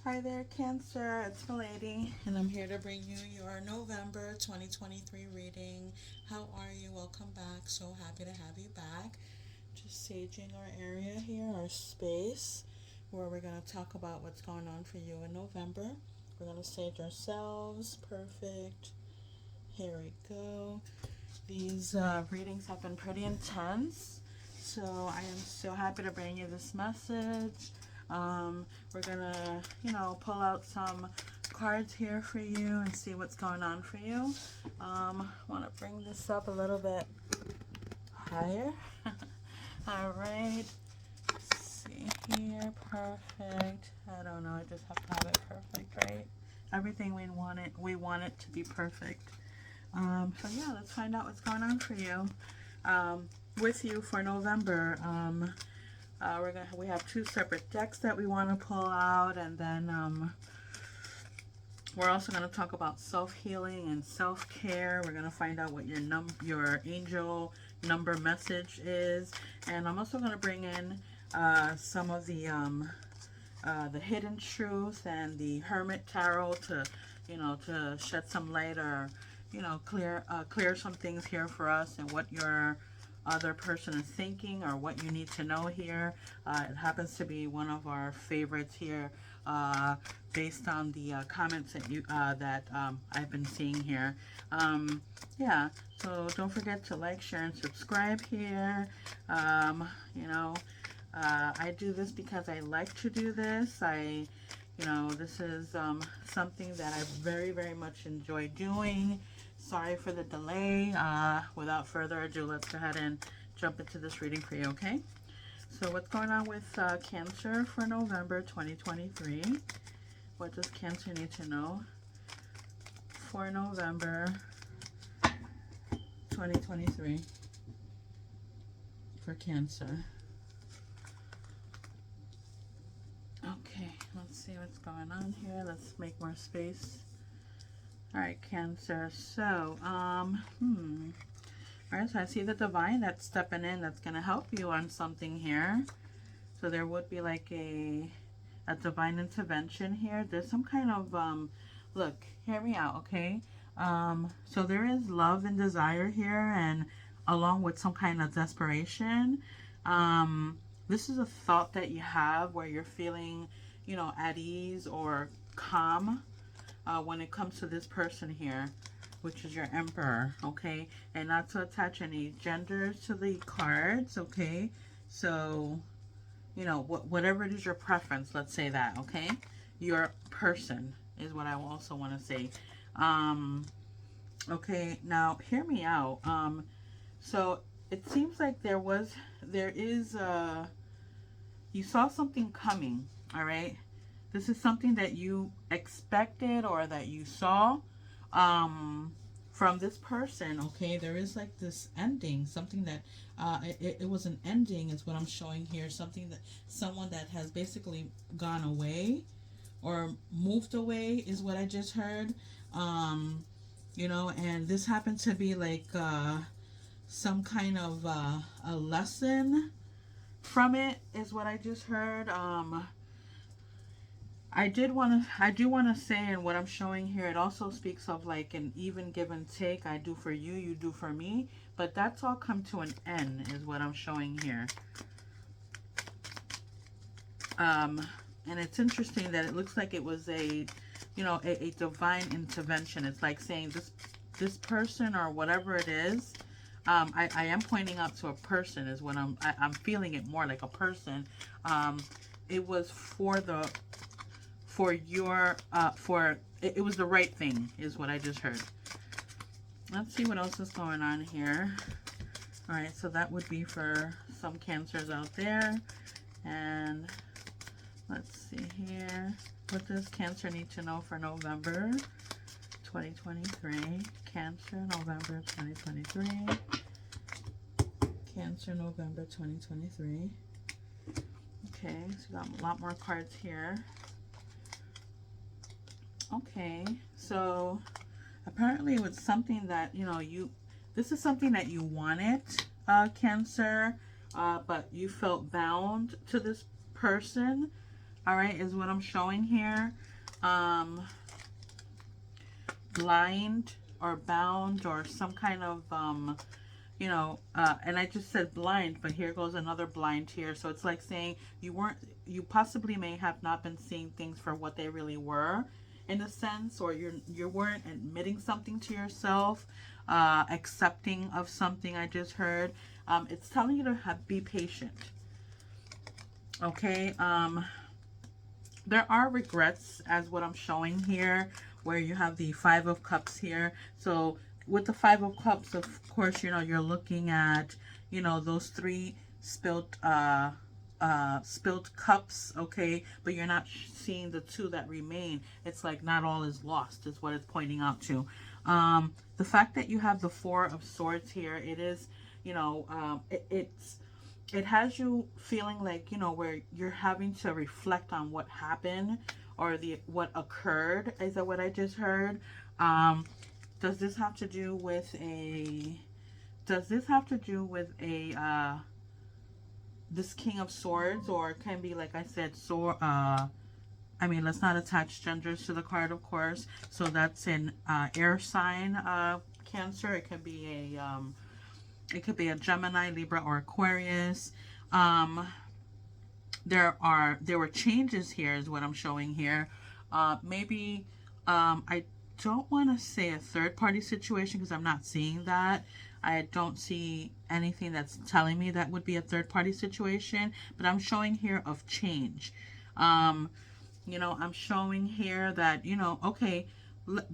Hi there, Cancer. It's Milady, and I'm here to bring you your November 2023 reading. How are you? Welcome back. So happy to have you back. Just saging our area here, our space, where we're going to talk about what's going on for you in November. We're going to sage ourselves. Perfect. Here we go. These readings have been pretty intense, so I am so happy to bring you this message. We're gonna, pull out some cards here for you and see what's going on for you. Want to bring this up a little bit higher. All right. Let's see here. Perfect. I don't know. I just have to have it perfect, right? Everything we want it to be perfect. So yeah, let's find out what's going on for you. With you for November. We have two separate decks that we want to pull out, and then we're also going to talk about self-healing and self-care. We're going to find out what your angel number message is, and I'm also going to bring in some of the hidden truth and the Hermit Tarot to shed some light, or clear some things here for us, and what your other person is thinking, or what you need to know here. It happens to be one of our favorites here, based on the comments that I've been seeing here. Yeah, so don't forget to like, share, and subscribe here. I do this because I like to do this. This is something that I very, very much enjoy doing. Sorry for the delay. Without further ado, let's go ahead and jump into this reading for you, okay? So what's going on with Cancer for November 2023? What does Cancer need to know for November 2023 for Cancer? Okay, let's see what's going on here. Let's make more space. All right, Cancer. So, all right, so I see the divine that's stepping in, that's going to help you on something here. So there would be like a divine intervention here. There's some kind of, look, hear me out, okay? So there is love and desire here, and along with some kind of desperation. This is a thought that you have where you're feeling, at ease or calm when it comes to this person here, which is your Emperor, okay? And not to attach any genders to the cards, okay? So, whatever it is your preference, let's say that, okay? Your person is what I also want to say. Okay, now hear me out. So it seems like you saw something coming, all right? This is something that you expected, or that you saw from this person, okay? There is like this ending, something that it was an ending is what I'm showing here. Someone that has basically gone away or moved away is what I just heard. And this happened to be like some kind of a lesson from it is what I just heard. I do want to say, and what I'm showing here, it also speaks of like an even give and take. I do for you, you do for me, but that's all come to an end is what I'm showing here. And it's interesting that it looks like it was a divine intervention. It's like saying this person or whatever it is. I am pointing out to a person is what I'm feeling it more like a person. It was it was the right thing is what I just heard. Let's see what else is going on here. All right, so that would be for some Cancers out there. And let's see here. What does Cancer need to know for November 2023? Cancer, November 2023. Cancer, November 2023. Okay, so we got a lot more cards here. Okay, so apparently it was something that, this is something that you wanted, Cancer, but you felt bound to this person. all right, is what I'm showing here. Um, blind or bound or some kind of, and I just said blind, but here goes another blind here. So it's like saying you possibly may have not been seeing things for what they really were in a sense, or you weren't admitting something to yourself, accepting of something I just heard. It's telling you to be patient. Okay. There are regrets as what I'm showing here, where you have the Five of Cups here. So with the Five of Cups, of course, you're looking at, those three spilled cups, okay, but you're not seeing the two that remain. It's like not all is lost is what it's pointing out to. The fact that you have the Four of Swords here, it is, it has you feeling like, where you're having to reflect on what happened, or the what occurred. Is that what I just heard? um does this have to do with a does this have to do with a this King of Swords, or it can be, like I said, sword. I mean, let's not attach genders to the card, of course. So that's an air sign, Cancer. It could be a Gemini, Libra, or Aquarius. Um, there were changes here, is what I'm showing here. Maybe I don't want to say a third party situation because I'm not seeing that. I don't see anything that's telling me that would be a third party situation, but I'm showing here of change. Um, I'm showing here that, okay,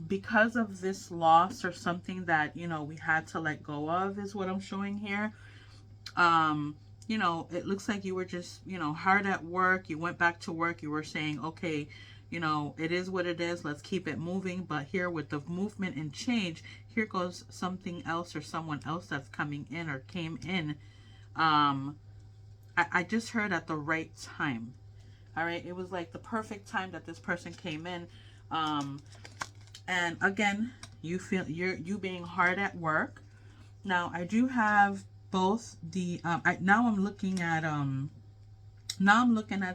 because of this loss or something that, we had to let go of, is what I'm showing here. um it looks like you were just, hard at work. You went back to work. You were saying, okay, it is what it is. Let's keep it moving. But here with the movement and change, here goes something else or someone else that's coming in or came in. I just heard at the right time. All right. It was like the perfect time that this person came in. Um, and again, you feel you being hard at work. Now I do have both the now I'm looking at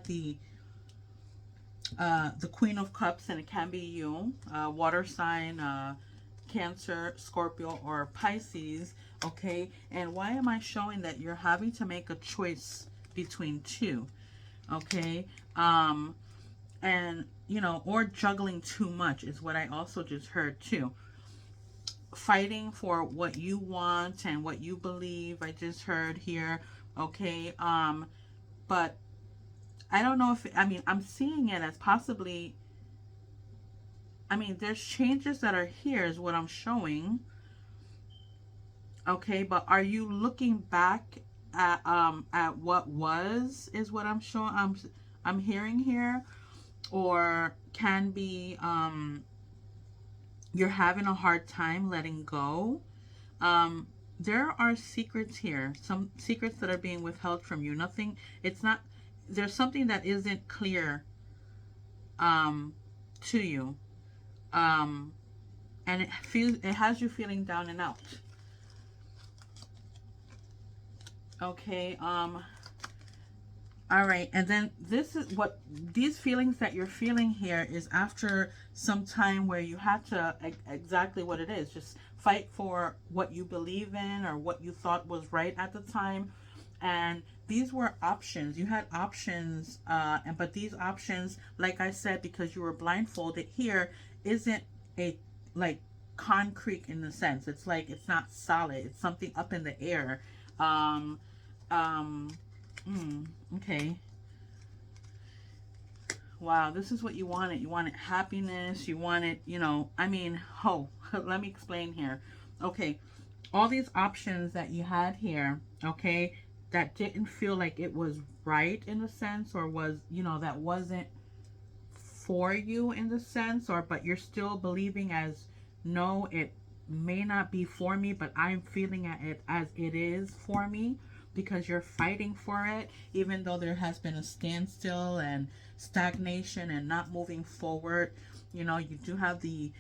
the Queen of Cups, and it can be you, water sign, Cancer, Scorpio, or Pisces. Okay, and why am I showing that you're having to make a choice between two? Okay, and or juggling too much is what I also just heard too. Fighting for what you want and what you believe, I just heard here. Okay, but I don't know if, I mean, I'm seeing it as possibly, I mean, there's changes that are here is what I'm showing. Okay, but are you looking back at what was, is what I'm showing, I'm hearing here, or can be you're having a hard time letting go. Um there are secrets here, some secrets that are being withheld from you. Nothing, it's not, there's something that isn't clear um to you. Um and it has you feeling down and out. Okay, all right, and then this is what these feelings that you're feeling here is after some time where you had to exactly what it is, just fight for what you believe in or what you thought was right at the time. And these were options. You had options, and but these options, like I said, because you were blindfolded here, isn't a like concrete in the sense. It's like it's not solid. It's something up in the air. Um, um, okay. Wow, this is what you wanted. You wanted happiness. You wanted, I mean, let me explain here. Okay, all these options that you had here, okay, that didn't feel like it was right in a sense, or was, that wasn't for you in the sense, or but you're still believing as, no, it may not be for me, but I'm feeling at it as it is for me, because you're fighting for it, even though there has been a standstill and stagnation and not moving forward. You do have the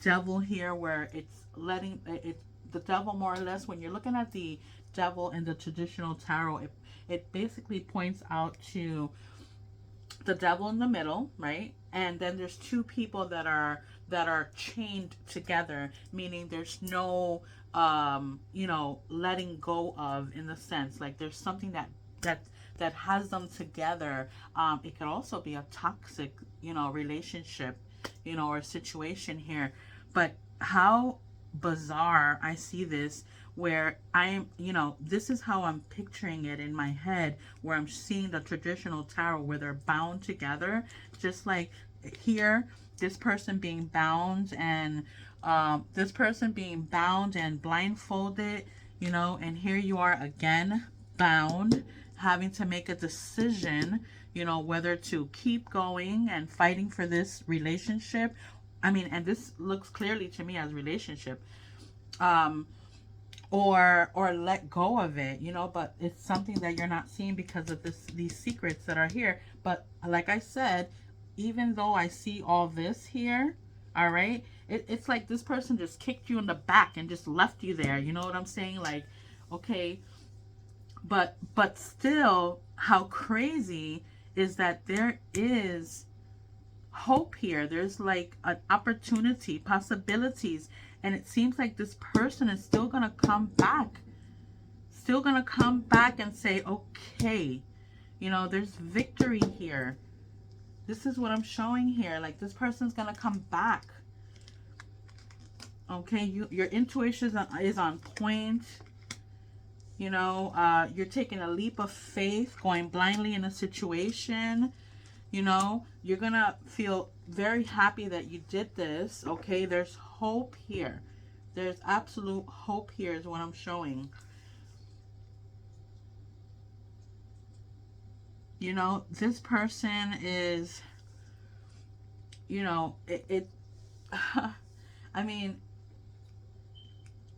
devil here, where it's letting it, the devil, more or less, when you're looking at the devil in the traditional tarot, it basically points out to the devil in the middle, right? And then there's two people that are chained together, meaning there's no letting go of, in the sense like there's something that that has them together. It could also be a toxic, relationship, or situation here. But how bizarre I see this, where I'm, this is how I'm picturing it in my head, where I'm seeing the traditional tarot where they're bound together, just like here, this person being bound, and this person being bound and blindfolded, and here you are again, bound, having to make a decision, whether to keep going and fighting for this relationship. I mean, and this looks clearly to me as relationship, um, or let go of it, but it's something that you're not seeing because of these secrets that are here. But like I said, even though I see all this here, all right, it's like this person just kicked you in the back and just left you there. You know what I'm saying? Like, okay, but still, how crazy is that there is hope here. There's like an opportunity, possibilities, and it seems like this person is still gonna come back, and say, okay, there's victory here. This is what I'm showing here. Like, this person's gonna come back. Okay, your intuition is on point. You're taking a leap of faith, going blindly in a situation. You're gonna feel very happy that you did this. Okay, there's hope here. There's absolute hope here, is what I'm showing. This person is, it I mean,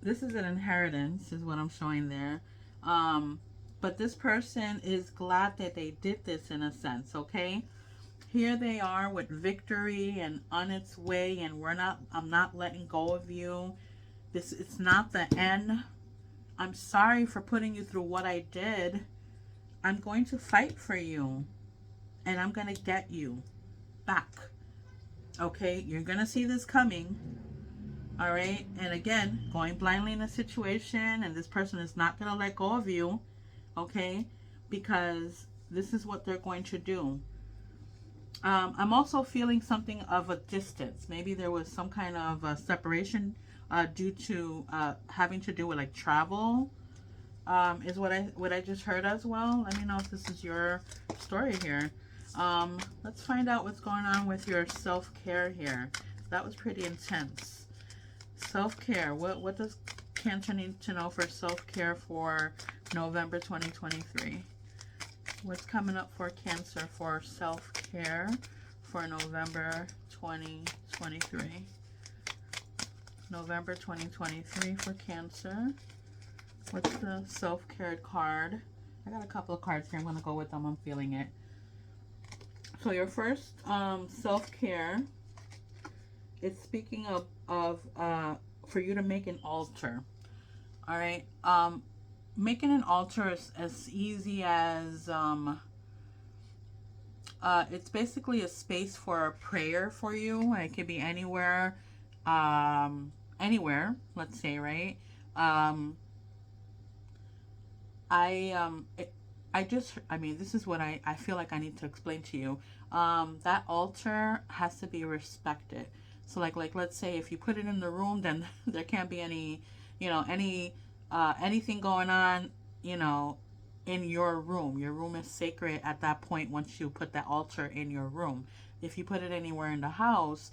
this is an inheritance, is what I'm showing there. But this person is glad that they did this, in a sense, okay? Here they are with victory and on its way, and I'm not letting go of you. It's not the end. I'm sorry for putting you through what I did. I'm going to fight for you, and I'm going to get you back. Okay? You're going to see this coming. All right? And again, going blindly in a situation, and this person is not going to let go of you. Okay? Because this is what they're going to do. I'm also feeling something of a distance. Maybe there was some kind of separation due to having to do with like travel. Is what I just heard as well. Let me know if this is your story here. Let's find out what's going on with your self-care here. That was pretty intense. Self-care. What does Cancer need to know for self-care for November 2023? What's coming up for Cancer for self-care for November 2023? November 2023 for Cancer. What's the self-care card? I got a couple of cards here. I'm going to go with them. I'm feeling it. So your first self-care is speaking of for you to make an altar. All right. Making an altar is as easy as it's basically a space for a prayer for you. It could be anywhere, let's say, right? I mean, this is what I feel like I need to explain to you. That altar has to be respected. So like let's say if you put it in the room, then there can't be any, anything going on, in your room. Your room is sacred at that point once you put that altar in your room. If you put it anywhere in the house,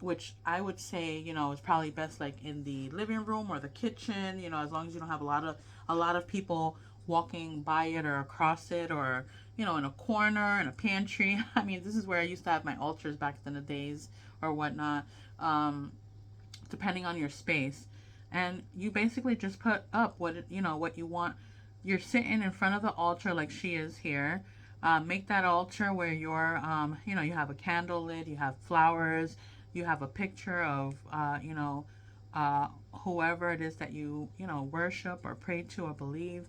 which I would say, is probably best like in the living room or the kitchen, as long as you don't have a lot of people walking by it or across it, or, in a corner, in a pantry. I mean, this is where I used to have my altars back in the days or whatnot, depending on your space. And you basically just put up what you want. You're sitting in front of the altar like she is here. Make that altar where you're, you have a candle lit, you have flowers, you have a picture of, whoever it is that you worship or pray to or believe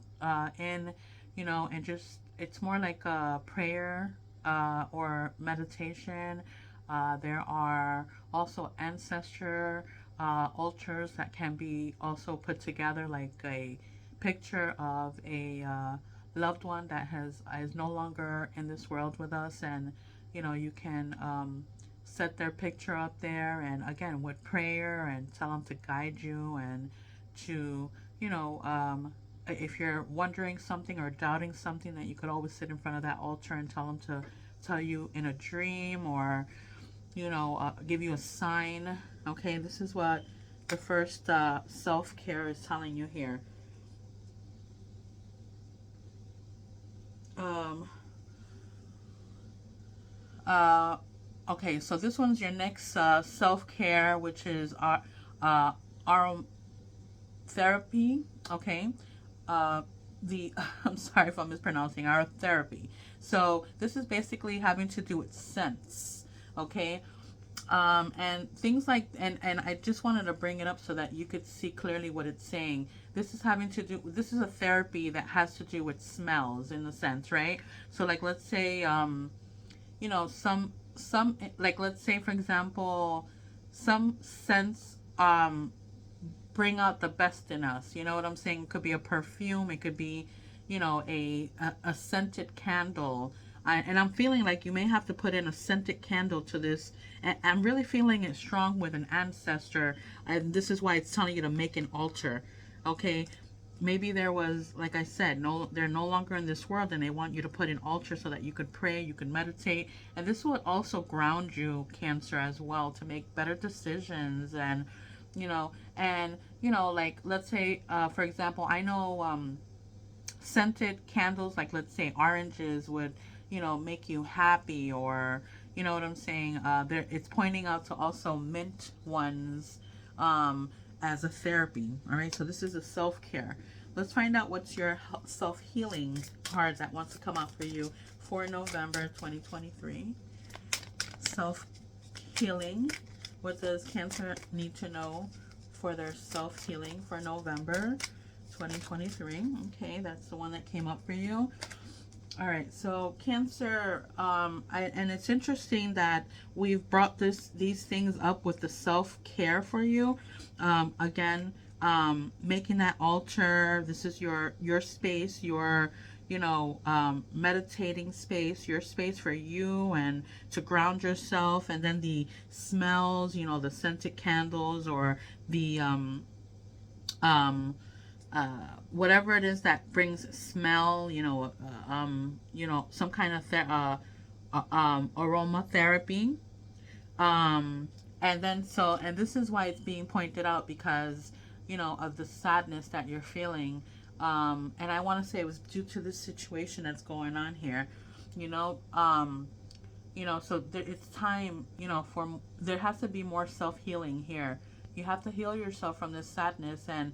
in, and just it's more like a prayer or meditation. There are also ancestor altars that can be also put together, like a picture of a loved one that has is no longer in this world with us, and you can set their picture up there, and again with prayer, and tell them to guide you and to you know if you're wondering something or doubting something, that you could always sit in front of that altar and tell them to tell you in a dream, or give you a sign. Okay, this is what the first self-care is telling you here. um uh okay, so this one's your next self-care, which is uh aromatherapy. Okay, uh the I'm sorry if I'm mispronouncing, our therapy. So this is basically having to do with scents. Okay, and things like, and I just wanted to bring it up so that you could see clearly what it's saying. This is having to do, this is a therapy that has to do with smells, in the sense, right? So like, let's say some like, let's say for example, some scents bring out the best in us. You know what I'm saying? It could be a perfume. It could be, a scented candle. And I'm feeling like you may have to put in a scented candle to this. And I'm really feeling it strong with an ancestor. And this is why it's telling you to make an altar. Okay. Maybe there was, like I said, they're no longer in this world, and they want you to put an altar so that you could pray, you could meditate. And this will also ground you, Cancer, as well, to make better decisions. And like, let's say for example, I know scented candles, like let's say oranges would make you happy, or you know what I'm saying. There, it's pointing out to also mint ones as a therapy. All right, so this is a self-care. Let's find out what's your self-healing card that wants to come out for you for November 2023. Self-healing. What does Cancer need to know for their self-healing for November 2023? Okay, that's the one that came up for you. All right, so Cancer, and it's interesting that we've brought these things up with the self-care for you. Again, making that altar. This is your space, your meditating space, your space for you and to ground yourself. And then the smells, the scented candles, or the whatever it is that brings smell, some kind of aromatherapy. And then and this is why it's being pointed out, because of the sadness that you're feeling. And I want to say it was due to this situation that's going on here. So it's time, for there has to be more self-healing here. You have to heal yourself from this sadness, and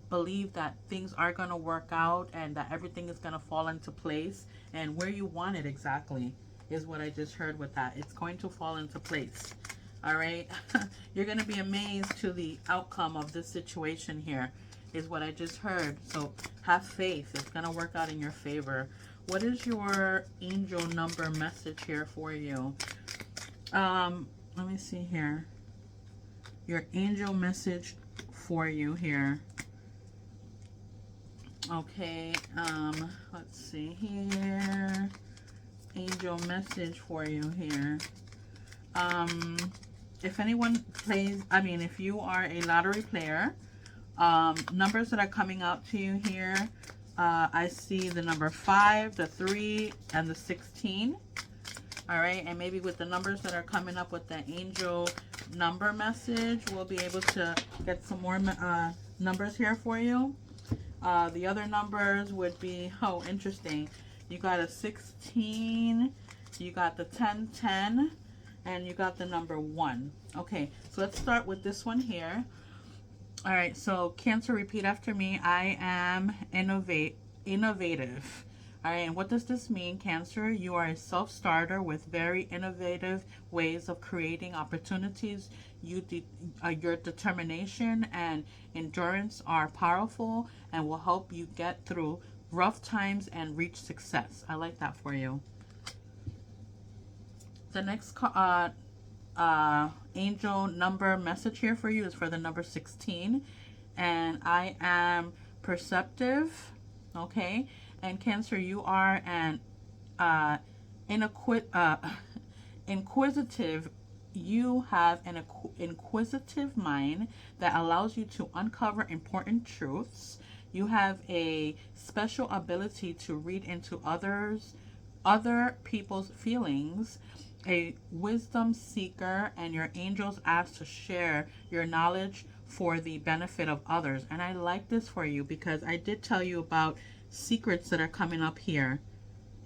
believe that things are going to work out, and that everything is going to fall into place and where you want it exactly, is what I just heard with that. It's going to fall into place. All right. You're going to be amazed to the outcome of this situation here, is what I just heard. So have faith. It's going to work out in your favor. What is your angel number message here for you? Let me see here. Your angel message for you here. Okay, let's see here. Angel message for you here. If anyone plays, if you are a lottery player, numbers that are coming out to you here, I see the number 5, the 3, and the 16. All right, and maybe with the numbers that are coming up with the angel number message, we'll be able to get some more numbers here for you. The other numbers would be, oh, interesting. You got a 16, you got the 10, 10, and you got the number 1. Okay, so let's start with this one here. All right, so Cancer, repeat after me. I am innovative. All right, and what does this mean, Cancer? You are a self-starter with very innovative ways of creating opportunities. Your determination and endurance are powerful and will help you get through rough times and reach success. I like that for you. The next angel number message here for you is for the number 16. And I am perceptive. Okay. And Cancer, you are an inquisitive. You have an inquisitive mind that allows you to uncover important truths. You have a special ability to read into other people's feelings, a wisdom seeker, and your angels ask to share your knowledge for the benefit of others. And I like this for you because I did tell you about secrets that are coming up here,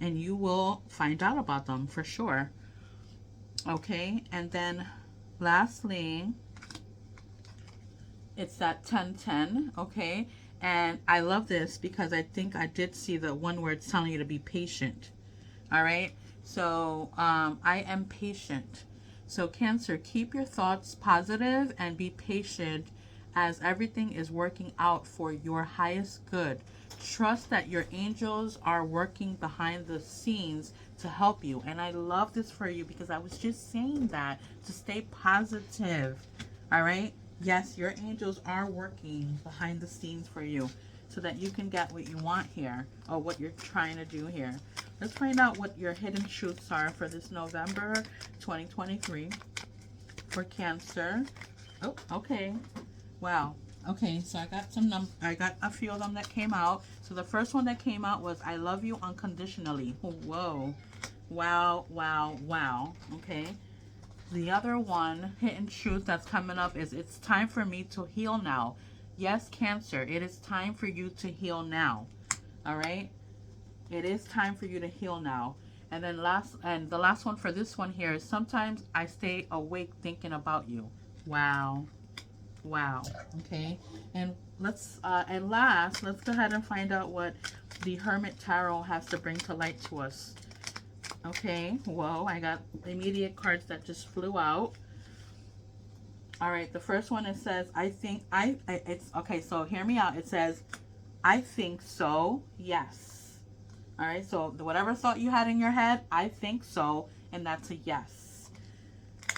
and you will find out about them for sure. Okay, and then lastly, it's that 1010. Okay, and I love this because I think I did see the one where it's telling you to be patient. All right, so I am patient. So Cancer, keep your thoughts positive and be patient as everything is working out for your highest good. Trust that your angels are working behind the scenes to help you. And I love this for you because I was just saying that, to stay positive. All right? Yes, your angels are working behind the scenes for you so that you can get what you want here, or what you're trying to do here. Let's find out what your hidden truths are for this November 2023 for Cancer. Oh, okay. Wow. Okay, so I got a few of them that came out. So the first one that came out was I love you unconditionally. Whoa. Wow, wow, wow. Okay. The other one, hidden truth that's coming up, is it's time for me to heal now. Yes, Cancer, it is time for you to heal now. All right? It is time for you to heal now. And then the last one for this one here is sometimes I stay awake thinking about you. Wow. Wow. Okay. And let's go ahead and find out what the Hermit Tarot has to bring to light to us. Okay. Whoa, I got immediate cards that just flew out. All right. The first one, it says, it's okay. So hear me out. It says, I think so. Yes. All right. So whatever thought you had in your head, I think so. And that's a yes.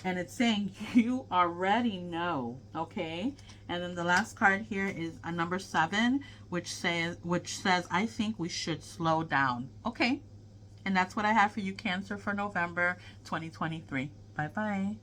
And it's saying you already know, okay? And then the last card here is a number 7, which says I think we should slow down. Okay. And that's what I have for you, Cancer, for November 2023. Bye-bye.